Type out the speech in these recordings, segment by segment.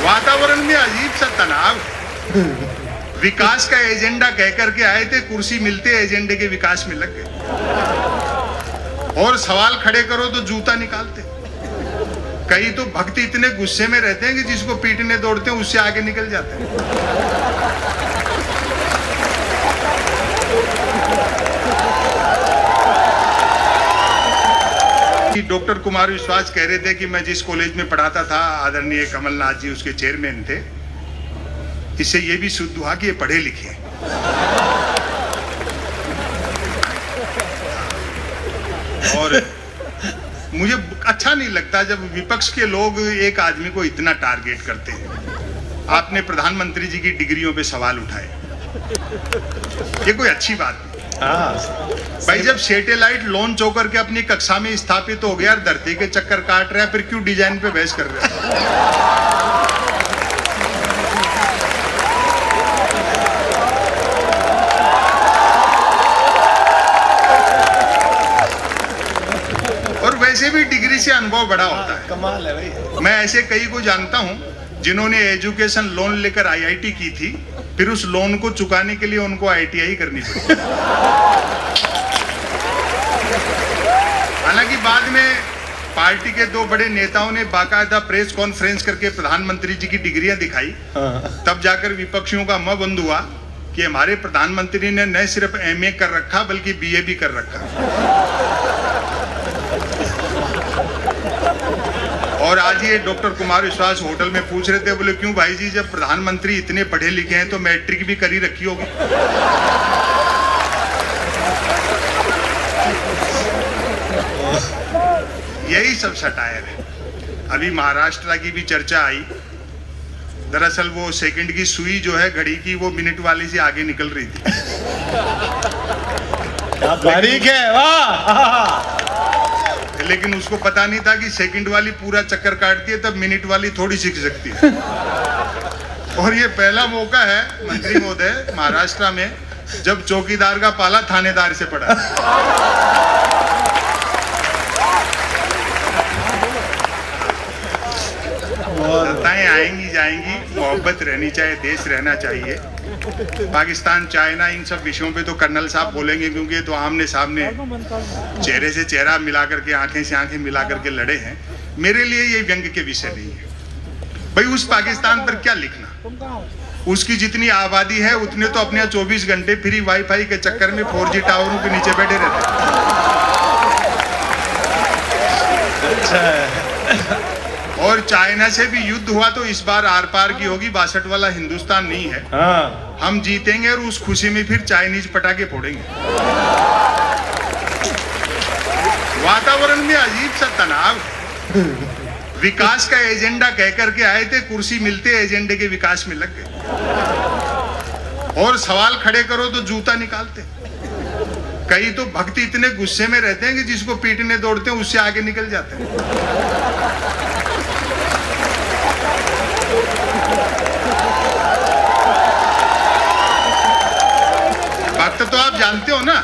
वातावरण में अजीब सा तनाव है। विकास का एजेंडा कह करके आए थे, कुर्सी मिलते एजेंडे के विकास में लग गए। और सवाल खड़े करो तो जूता निकालते। कई तो भक्त इतने गुस्से में रहते हैं कि जिसको पीटने दौड़ते हैं उससे आगे निकल जाते हैं। डॉक्टर कुमार विश्वास कह रहे थे कि मैं जिस कॉलेज में पढ़ाता था, आदरणीय कमलनाथ जी उसके चेयरमैन थे। इससे ये भी शुद्ध हुआ कि ये पढ़े लिखे हैं। और मुझे अच्छा नहीं लगता जब विपक्ष के लोग एक आदमी को इतना टारगेट करते हैं। आपने प्रधानमंत्री जी की डिग्रियों पे सवाल उठाए, ये कोई अच्छी बात नहीं। भाई जब सैटेलाइट लॉन्च होकर के अपनी कक्षा में स्थापित हो गया, धरती के चक्कर काट रहा है, फिर क्यों डिजाइन पे बहस कर रहे हैं? और वैसे भी डिग्री से अनुभव बड़ा होता है। कमाल है भाई। मैं ऐसे कई को जानता हूं जिन्होंने एजुकेशन लोन लेकर आईआईटी की थी, फिर उस लोन को चुकाने के लिए उनको आईटीआई करनी पड़ी। हालांकि बाद में पार्टी के दो बड़े नेताओं ने बाकायदा प्रेस कॉन्फ्रेंस करके प्रधानमंत्री जी की डिग्रियां दिखाई। तब जाकर विपक्षियों का मुंह बंद हुआ कि हमारे प्रधानमंत्री ने न सिर्फ एमए कर रखा बल्कि बीए भी कर रखा। और आज ये डॉक्टर कुमार विश्वास होटल में पूछ रहे थे, बोले क्यों भाई जी, जब प्रधानमंत्री इतने पढ़े लिखे हैं तो मैट्रिक भी करी रखी होगी। यही सब सटायर है। अभी महाराष्ट्र की भी चर्चा आई। दरअसल वो सेकंड की सुई जो है घड़ी की, वो मिनट वाली से आगे निकल रही थी। बारीक है, वाह। लेकिन उसको पता नहीं था कि सेकंड वाली पूरा चक्कर काटती है, तब मिनट वाली थोड़ी सीख सकती है। और ये पहला मौका है मंत्री महोदय महाराष्ट्र में जब चौकीदार का पाला थानेदार से पड़ा। सत्ताएं आएंगी जाएंगी, मोहब्बत रहनी चाहिए, देश रहना चाहिए। पाकिस्तान, चाइना, इन सब विषयों पे तो कर्नल साहब बोलेंगे, क्योंकि तो आमने सामने चेहरे से चेहरा मिला करके, आंखें से आंखें मिला करके लड़े हैं। मेरे लिए ये व्यंग के विषय नहीं है। भाई उस पाकिस्तान पर क्या लिखना? उसकी जितनी आबादी है उतने तो अपने 24 घंटे फ्री वाईफाई के चक्कर में 4G टावरों के नीचे बैठे रहते हैं। और चाइना से भी युद्ध हुआ तो इस बार आर पार की होगी, 62 वाला हिंदुस्तान नहीं है। हम जीतेंगे और उस खुशी में फिर चाइनीज पटाखे फोड़ेंगे। वातावरण में अजीब सा तनाव है। विकास का एजेंडा कह करके आए थे, कुर्सी मिलते एजेंडे के विकास में लग गए। और सवाल खड़े करो तो जूता निकालते। कई तो भक्त इतने गुस्से में रहते हैं कि जिसको पीटने दौड़ते हैं उससे आगे निकल जाते हैं। भक्त तो आप जानते हो ना,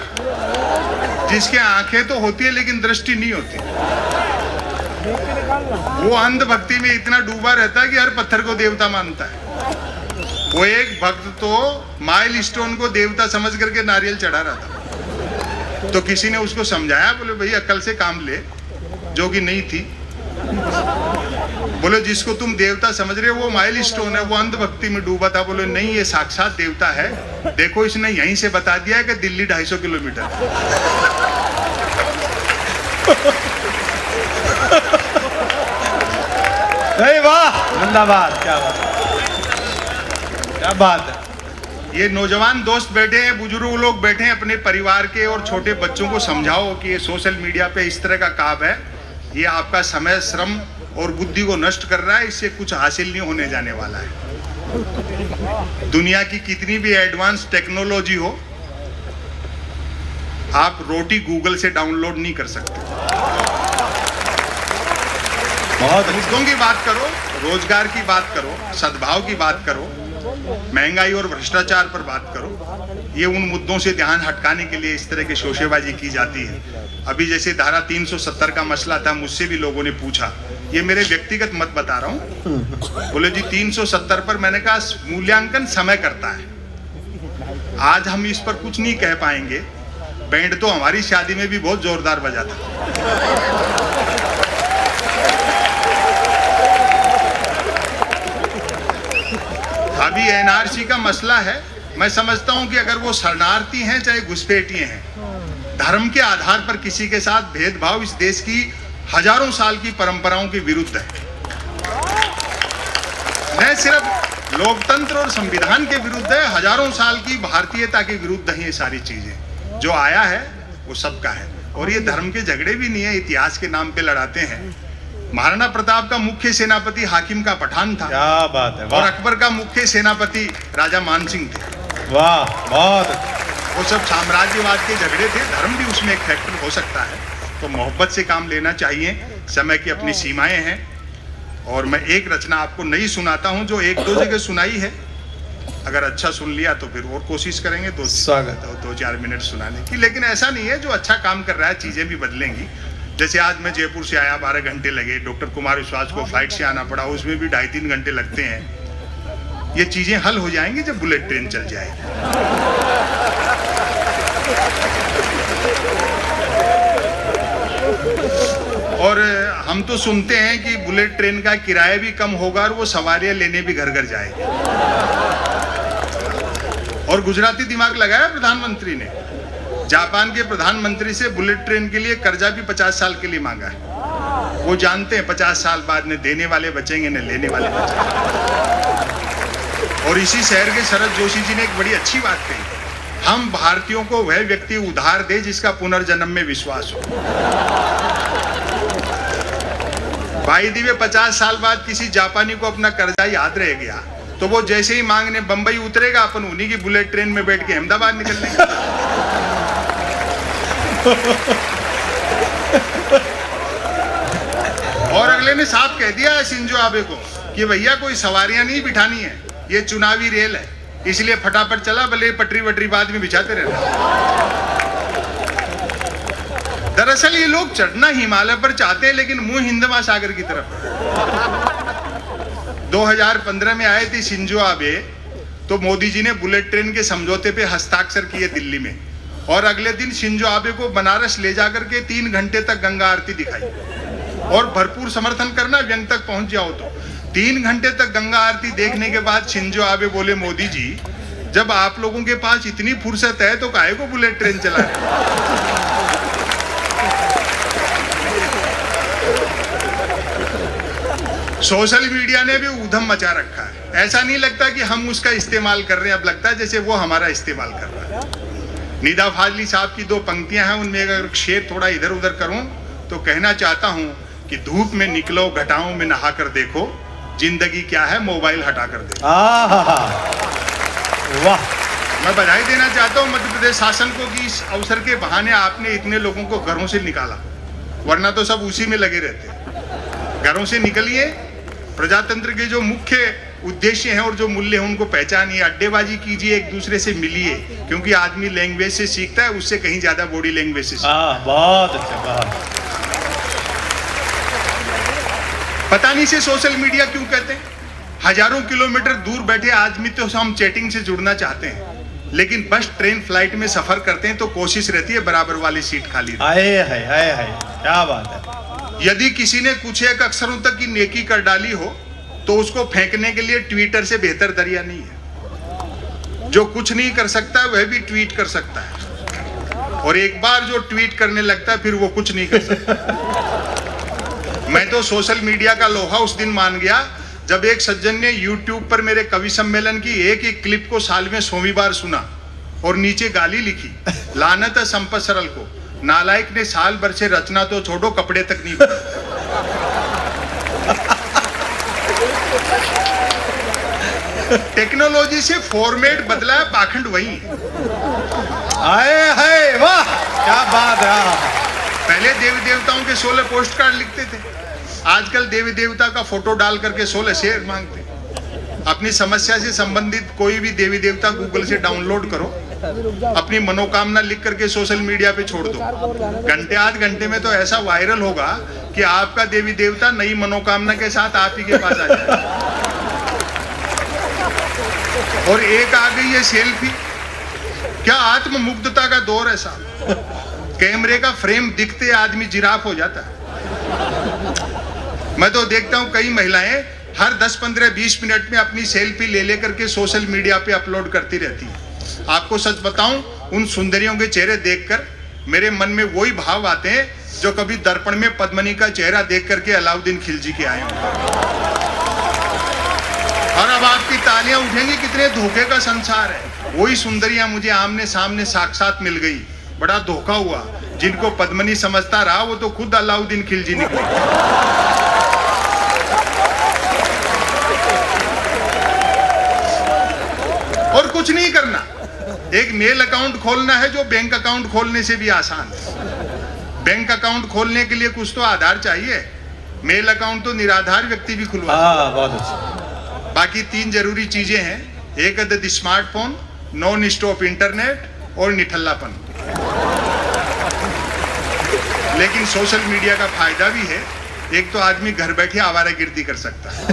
जिसके आंखें तो होती है लेकिन दृष्टि नहीं होती। वो अंध भक्ति में इतना डूबा रहता है कि हर पत्थर को देवता मानता है। वो एक भक्त तो माइल स्टोन को देवता समझ करके नारियल चढ़ा रहा था। तो किसी ने उसको समझाया, बोले भाई अकल से काम ले, जो कि नहीं थी। बोले जिसको तुम देवता समझ रहे हो वो माइल स्टोन है, वो अंध भक्ति में डूबा था। बोले नहीं, ये साक्षात देवता है। देखो इसने यहीं से बता दिया है कि दिल्ली 250 किलोमीटर। वाह, जिंदाबाद। क्या बात, क्या बात है। ये नौजवान दोस्त बैठे हैं, बुजुर्ग लोग बैठे हैं, अपने परिवार के और छोटे बच्चों को समझाओ कि ये सोशल मीडिया पे इस तरह का काम है, ये आपका समय, श्रम और बुद्धि को नष्ट कर रहा है, इससे कुछ हासिल नहीं होने जाने वाला है। दुनिया की कितनी भी एडवांस टेक्नोलॉजी हो, आप रोटी गूगल से डाउनलोड नहीं कर सकते। बहुत मुद्दों की बात करो, रोजगार की बात करो, सद्भाव की बात करो, महंगाई और भ्रष्टाचार पर बात करो। ये उन मुद्दों से ध्यान हटकाने के लिए इस तरह की शोशेबाजी की जाती है। अभी जैसे धारा 370 का मसला था, मुझसे भी लोगों ने पूछा, ये मेरे व्यक्तिगत मत बता रहा हूँ। बोले जी 370 पर, मैंने कहा मूल्यांकन समय करता है, आज हम इस पर कुछ नहीं कह पाएंगे। बैंड तो हमारी शादी में भी बहुत जोरदार बजा था। अभी एनआरसी का मसला है, मैं समझता हूं कि अगर वो शरणार्थी हैं चाहे घुसपैठिए हैं, धर्म के आधार पर किसी के साथ भेदभाव इस देश की हजारों साल की परंपराओं के विरुद्ध है। न सिर्फ लोकतंत्र और संविधान के विरुद्ध है, हजारों साल की भारतीयता के विरुद्ध है। ये सारी चीजें जो आया है वो सबका है, और ये धर्म के झगड़े भी नहीं है, इतिहास के नाम पे लड़ाते हैं। महाराणा प्रताप का मुख्य सेनापति हाकिम का पठान था, क्या बात है, और अकबर का मुख्य सेनापति राजा मानसिंह थे। वाह, बहुत। वो सब साम्राज्यवाद के झगड़े थे, धर्म भी उसमें एक फैक्टर हो सकता है। तो मोहब्बत से काम लेना चाहिए, समय की अपनी सीमाएं हैं। और मैं एक रचना आपको नई सुनाता हूं जो एक दो जगह सुनाई है, अगर अच्छा सुन लिया तो फिर और कोशिश करेंगे स्वागत। 2-4 मिनट सुनाने की। लेकिन ऐसा नहीं है, जो अच्छा काम कर रहा है चीजें भी बदलेंगी। जैसे आज मैं जयपुर से आया, 12 घंटे लगे, डॉक्टर कुमार विश्वास को फ्लाइट से आना पड़ा, उसमें भी 2.5-3 घंटे लगते हैं। ये चीजें हल हो जाएंगी जब बुलेट ट्रेन चल जाएगी। और हम तो सुनते हैं कि बुलेट ट्रेन का किराया भी कम होगा और वो सवारियां लेने भी घर घर जाएगी। और गुजराती दिमाग लगाया प्रधानमंत्री ने, जापान के प्रधानमंत्री से बुलेट ट्रेन के लिए कर्जा भी 50 साल के लिए मांगा है। वो जानते हैं 50 साल बाद न देने वाले बचेंगे न लेने वाले बचेंगे। और इसी शहर के शरद जोशी जी ने एक बड़ी अच्छी बात कही, हम भारतीयों को वह व्यक्ति उधार दे जिसका पुनर्जन्म में विश्वास हो। भाई दिवे 50 साल बाद किसी जापानी को अपना कर्जा याद रह गया तो वो जैसे ही मांगने बंबई उतरेगा, अपन उन्हीं की बुलेट ट्रेन में बैठ के अहमदाबाद निकल लेंगे। और अगले ने साफ कह दिया है शिंजो आबे को कि भैया कोई सवारियां नहीं बिठानी है, ये चुनावी रेल है, इसलिए फटाफट चला, भले पटरी वटरी बाद में बिछाते रहना। दरअसल ये लोग चढ़ना हिमालय पर चाहते हैं लेकिन मुंह हिंद महासागर की तरफ। 2015 में आए थे शिंजो आबे, तो मोदी जी ने बुलेट ट्रेन के समझौते पे हस्ताक्षर किए दिल्ली में, और अगले दिन शिंजो आबे को बनारस ले जाकर के 3 घंटे तक गंगा आरती दिखाई। और भरपूर समर्थन करना, व्यंग तक पहुंच जाओ तो 3 घंटे तक गंगा आरती देखने के बाद शिंजो आबे बोले, मोदी जी जब आप लोगों के पास इतनी फुर्सत है तो काहे को बुलेट ट्रेन चला रहे? सोशल मीडिया ने भी ऊधम मचा रखा है। ऐसा नहीं लगता कि हम उसका इस्तेमाल कर रहे हैं, अब लगता है जैसे वो हमारा इस्तेमाल कर रहा है। निदा फाजली साहब की 2 पंक्तियां हैं, उनमें अगर शेर थोड़ा इधर उधर करूं तो कहना चाहता हूं कि धूप में निकलो घटाओं में नहा कर देखो, जिंदगी क्या है मोबाइल हटा कर देखो। वाह। मैं बधाई देना चाहता हूं मध्य प्रदेश शासन को कि इस अवसर के बहाने आपने इतने लोगों को घरों से निकाला, वरना तो सब उसी में लगे रहते। घरों से निकलिए, प्रजातंत्र के जो मुख्य उद्देश्य हैं और जो मूल्य हैं उनको पहचानिए, अड्डेबाजी कीजिए, एक दूसरे से मिलिए, क्योंकि आदमी लैंग्वेज से सीखता है, उससे कहीं ज्यादा बॉडी लैंग्वेज से सीखता है। बहुत अच्छा, बहुत। पता नहीं से सोशल मीडिया क्यों कहते हैं। हजारों किलोमीटर दूर बैठे आदमी तो हम चैटिंग से जुड़ना चाहते हैं, लेकिन बस ट्रेन फ्लाइट में सफर करते हैं तो कोशिश रहती है बराबर वाली सीट खाली रहे। हाय, क्या बात है। यदि किसी ने कुछ एक अक्षरों तक की नेकी कर डाली हो तो उसको फेंकने के लिए ट्विटर से बेहतर दरिया नहीं है। जो कुछ नहीं कर सकता वह भी ट्वीट कर सकता है, और एक बार जो ट्वीट करने लगता है फिर वो कुछ नहीं कर सकता। मैं तो सोशल मीडिया का लोहा उस दिन मान गया जब एक सज्जन ने YouTube पर मेरे कवि सम्मेलन की एक एक क्लिप को साल में 100वीं बार सुना और नीचे गाली लिखी, लानत है संपत सरल को, नालायक ने साल भर से रचना तो छोड़ो कपड़े तक नहीं पहने। टेक्नोलॉजी से फॉर्मेट बदला है, पाखंड वही है। वाह, क्या बात है। पहले देवी देवताओं के 16 पोस्ट कार्ड लिखते थे, आजकल देवी देवता का फोटो डाल करके 16 शेयर मांगते। अपनी समस्या से संबंधित कोई भी देवी देवता गूगल से डाउनलोड करो, अपनी मनोकामना लिख करके सोशल मीडिया पे छोड़ दो, घंटे आध घंटे में तो ऐसा वायरल होगा कि आपका देवी देवता नई मनोकामना के साथ आप ही के पास आ जाए। और एक आ गई है सेल्फी, क्या आत्ममुग्धता का दौर है साहब। कैमरे का फ्रेम दिखते आदमी जिराफ हो जाता है। मैं तो देखता हूं कई महिलाएं हर 10, 15, 20 मिनट में अपनी सेल्फी ले लेकर के सोशल मीडिया पे अपलोड करती रहती है। आपको सच बताऊं, उन सुंदरियों के चेहरे देखकर मेरे मन में वही भाव आते हैं जो कभी दर्पण में पद्मनी का चेहरा देख करके अलाउद्दीन खिलजी के आए हों। और अब आपकी तालियां उठेंगी, कितने धोखे का संसार है। वही सुंदरियां मुझे आमने सामने साक्षात मिल गई, बड़ा धोखा हुआ। जिनको पद्मनी समझता रहा वो तो खुद अलाउद्दीन खिलजी निकले। और कुछ नहीं करना, एक मेल अकाउंट खोलना है जो बैंक अकाउंट खोलने से भी आसान है। बैंक अकाउंट खोलने के लिए कुछ तो आधार चाहिए, मेल अकाउंट तो निराधार व्यक्ति भी खुलवा। बहुत अच्छा। बाकी 3 जरूरी चीजें हैं, एक अदद स्मार्टफोन, नॉन स्टॉप इंटरनेट और निठल्लापन। लेकिन सोशल मीडिया का फायदा भी है, एक तो आदमी घर बैठे आवारागर्दी कर सकता है,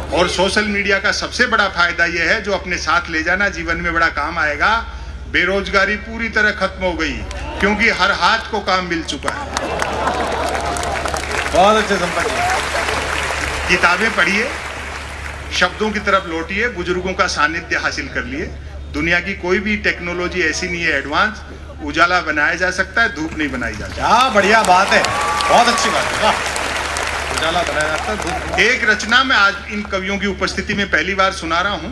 और सोशल मीडिया का सबसे बड़ा फायदा यह है जो अपने साथ ले जाना जीवन में बड़ा काम आएगा। बेरोजगारी पूरी तरह खत्म हो गई क्योंकि हर हाथ को काम मिल चुका है। बहुत अच्छे संपर्क। किताबें पढ़िए, शब्दों की तरफ लौटिए, बुजुर्गों का सानिध्य हासिल कर लिए। दुनिया की कोई भी टेक्नोलॉजी ऐसी नहीं है एडवांस, उजाला बनाया जा सकता है, धूप नहीं बनाई जा सकती। क्या बढ़िया बात है, बहुत अच्छी बात है। वाह, उजाला बनाया जाता है, धूप। एक रचना मैं आज इन कवियों की उपस्थिति में पहली बार सुना रहा हूं,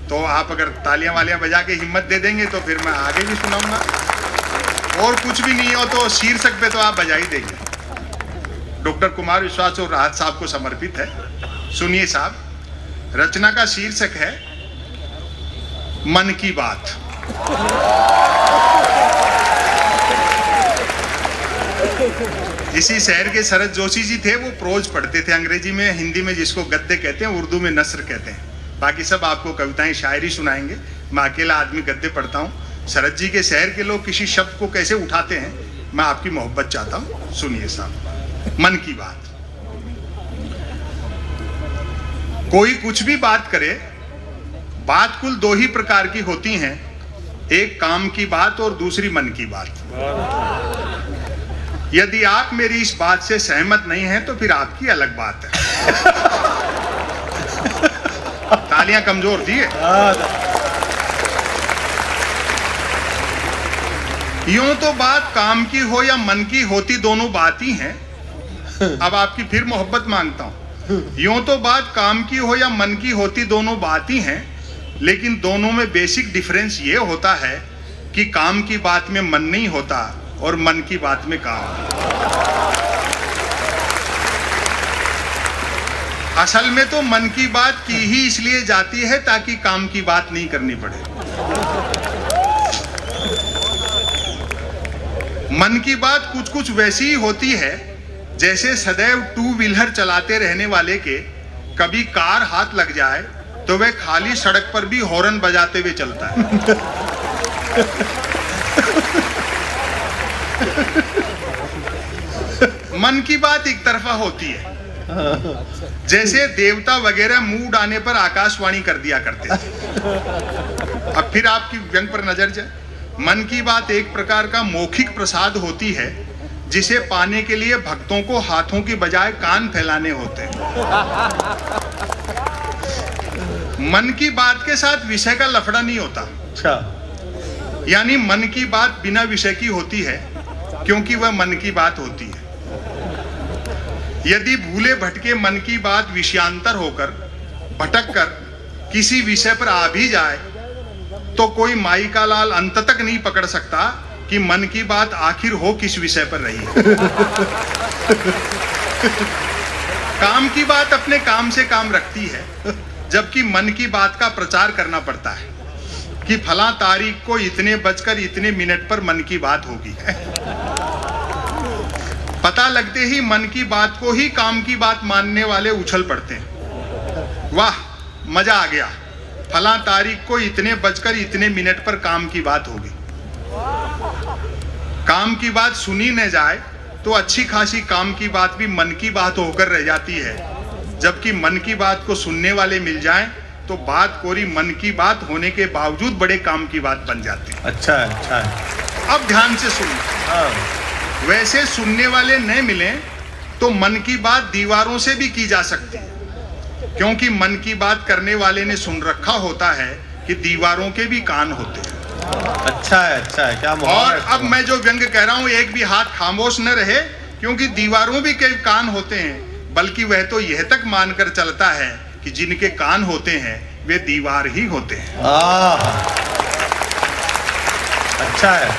तो आप अगर तालियां वालियां बजा के हिम्मत दे देंगे तो फिर मैं आगे भी सुनाऊंगा। और कुछ भी नहीं हो तो शीर्षक पे तो आप बजा ही देंगे। डॉक्टर कुमार विश्वास और राहत साहब को समर्पित है। सुनिए साहब, रचना का शीर्षक है मन की बात। इसी शहर के शरद जोशी जी थे, वो प्रोज पढ़ते थे अंग्रेजी में, हिंदी में जिसको गद्य कहते हैं, उर्दू में नस्र कहते हैं। बाकी सब आपको कविताएं शायरी सुनाएंगे, मैं अकेला आदमी गद्य पढ़ता हूँ। शरद जी के शहर के लोग किसी शब्द को कैसे उठाते हैं, मैं आपकी मोहब्बत चाहता हूँ। सुनिए साहब, मन की बात। कोई कुछ भी बात करे, बात कुल 2 ही प्रकार की होती हैं, एक काम की बात और दूसरी मन की बात। यदि आप मेरी इस बात से सहमत नहीं हैं तो फिर आपकी अलग बात है। तालियां कमजोर दिए। यूं तो बात काम की हो या मन की होती, दोनों बात ही हैं। अब आपकी फिर मोहब्बत मांगता हूं। यूं तो बात काम की हो या मन की होती, दोनों बात ही हैं, लेकिन दोनों में बेसिक डिफरेंस ये होता है कि काम की बात में मन नहीं होता और मन की बात में काम। असल में तो मन की बात की ही इसलिए जाती है ताकि काम की बात नहीं करनी पड़े। मन की बात कुछ कुछ वैसी ही होती है जैसे सदैव 2 व्हीलर चलाते रहने वाले के कभी कार हाथ लग जाए तो वह खाली सड़क पर भी हॉर्न बजाते हुए चलता है। मन की बात एक तरफा होती है, जैसे देवता वगैरह मूड आने पर आकाशवाणी कर दिया करते थे। अब फिर आपकी व्यंग पर नजर जाए, मन की बात एक प्रकार का मौखिक प्रसाद होती है जिसे पाने के लिए भक्तों को हाथों की बजाय कान फैलाने होते हैं। मन की बात के साथ विषय का लफड़ा नहीं होता। अच्छा, यानी मन की बात बिना विषय की होती है क्योंकि वह मन की बात होती है। यदि भूले भटके मन की बात विषयांतर होकर भटक कर किसी विषय पर आ भी जाए तो कोई माई का लाल अंत तक नहीं पकड़ सकता कि मन की बात आखिर हो किस विषय पर रही। काम की बात अपने काम से काम रखती है, जबकि मन की बात का प्रचार करना पड़ता है कि फला तारीख को इतने बजकर इतने मिनट पर मन की बात होगी। पता लगते ही मन की बात को ही काम की बात मानने वाले उछल पड़ते हैं। वाह, मजा आ गया, फला तारीख को इतने बजकर इतने मिनट पर काम की बात होगी। काम की बात सुनी न जाए तो अच्छी खासी काम की बात भी मन की बात होकर रह जाती है, जबकि मन की बात को सुनने वाले मिल जाएं तो बात कोरी मन की बात होने के बावजूद बड़े काम की बात बन जाती है। अच्छा है, अच्छा है। अब ध्यान से सुनना। हाँ। वैसे सुनने वाले न मिले तो मन की बात दीवारों से भी की जा सकती है, क्योंकि मन की बात करने वाले ने सुन रखा होता है कि दीवारों के भी कान होते हैं। अच्छा है, अच्छा है। क्या और अब मैं जो व्यंग कह रहा हूं, एक भी हाथ खामोश न रहे, क्योंकि दीवारों भी कई कान होते हैं, बल्कि वह तो यह तक मानकर चलता है कि जिनके कान होते हैं वे दीवार ही होते हैं। अच्छा है।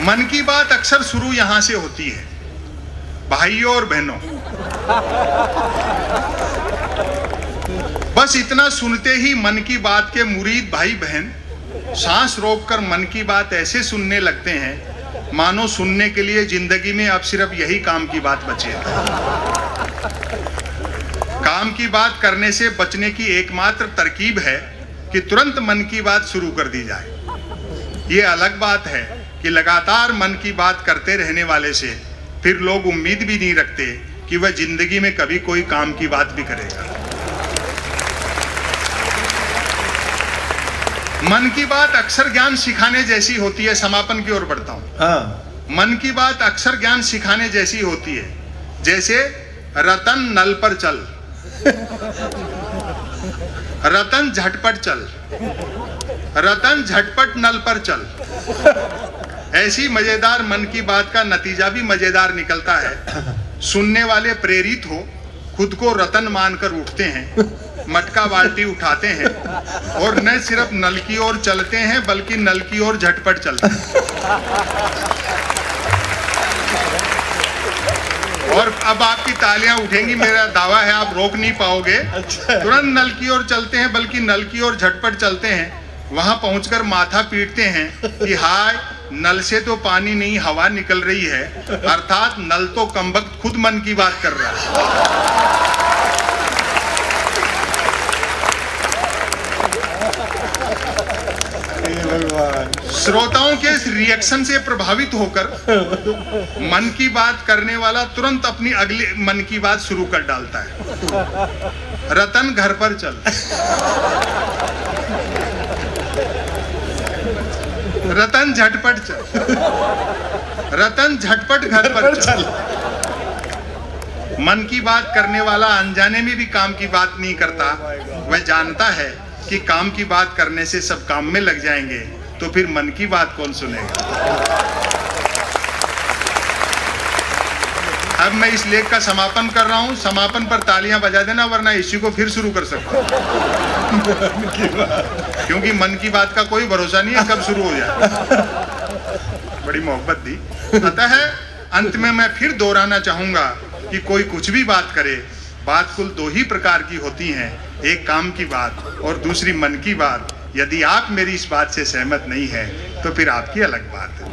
मन की बात अक्सर शुरू यहां से होती है, भाइयों और बहनों। बस इतना सुनते ही मन की बात के मुरीद भाई बहन सांस रोककर मन की बात ऐसे सुनने लगते हैं मानो सुनने के लिए जिंदगी में अब सिर्फ यही काम की बात बची है। काम की बात करने से बचने की एकमात्र तरकीब है कि तुरंत मन की बात शुरू कर दी जाए। ये अलग बात है कि लगातार मन की बात करते रहने वाले से फिर लोग उम्मीद भी नहीं रखते कि वह जिंदगी में कभी कोई काम की बात भी करेगा। मन की बात अक्सर ज्ञान सिखाने जैसी होती है। समापन की ओर बढ़ता हूं। हाँ। मन की बात अक्सर ज्ञान सिखाने जैसी होती है, जैसे रतन नल पर चल, रतन झटपट चल, रतन झटपट नल पर चल। ऐसी मजेदार मन की बात का नतीजा भी मजेदार निकलता है। सुनने वाले प्रेरित हो खुद को रतन मानकर उठते हैं, मटका बाल्टी उठाते हैं और न सिर्फ नल की ओर चलते हैं बल्कि नल की ओर झटपट चलते हैं। और अब आपकी तालियां उठेंगी, मेरा दावा है आप रोक नहीं पाओगे। तुरंत नल की ओर चलते हैं बल्कि नल की ओर झटपट चलते हैं। वहां पहुंचकर माथा पीटते हैं कि हाय, नल से तो पानी नहीं हवा निकल रही है, अर्थात नल तो कमबख्त खुद मन की बात कर रहा है। श्रोताओं के इस रिएक्शन से प्रभावित होकर मन की बात करने वाला तुरंत अपनी अगली मन की बात शुरू कर डालता है। रतन घर पर चल, रतन झटपट चल, रतन झटपट घर पर चल। मन की बात करने वाला अनजाने में भी काम की बात नहीं करता। वह जानता है कि काम की बात करने से सब काम में लग जाएंगे, तो फिर मन की बात कौन सुनेगा। अब मैं इस लेख का समापन कर रहा हूं। समापन पर तालियां बजा देना, वरना इसी को फिर शुरू कर सकता हूं। क्योंकि मन की बात का कोई भरोसा नहीं है कब शुरू हो जाए। बड़ी मोहब्बत दी। अतः अंत में मैं फिर दोहराना चाहूंगा कि कोई कुछ भी बात करे, बात कुल दो ही प्रकार की होती हैं, एक काम की बात और दूसरी मन की बात। यदि आप मेरी इस बात से सहमत नहीं है तो फिर आपकी अलग बात है।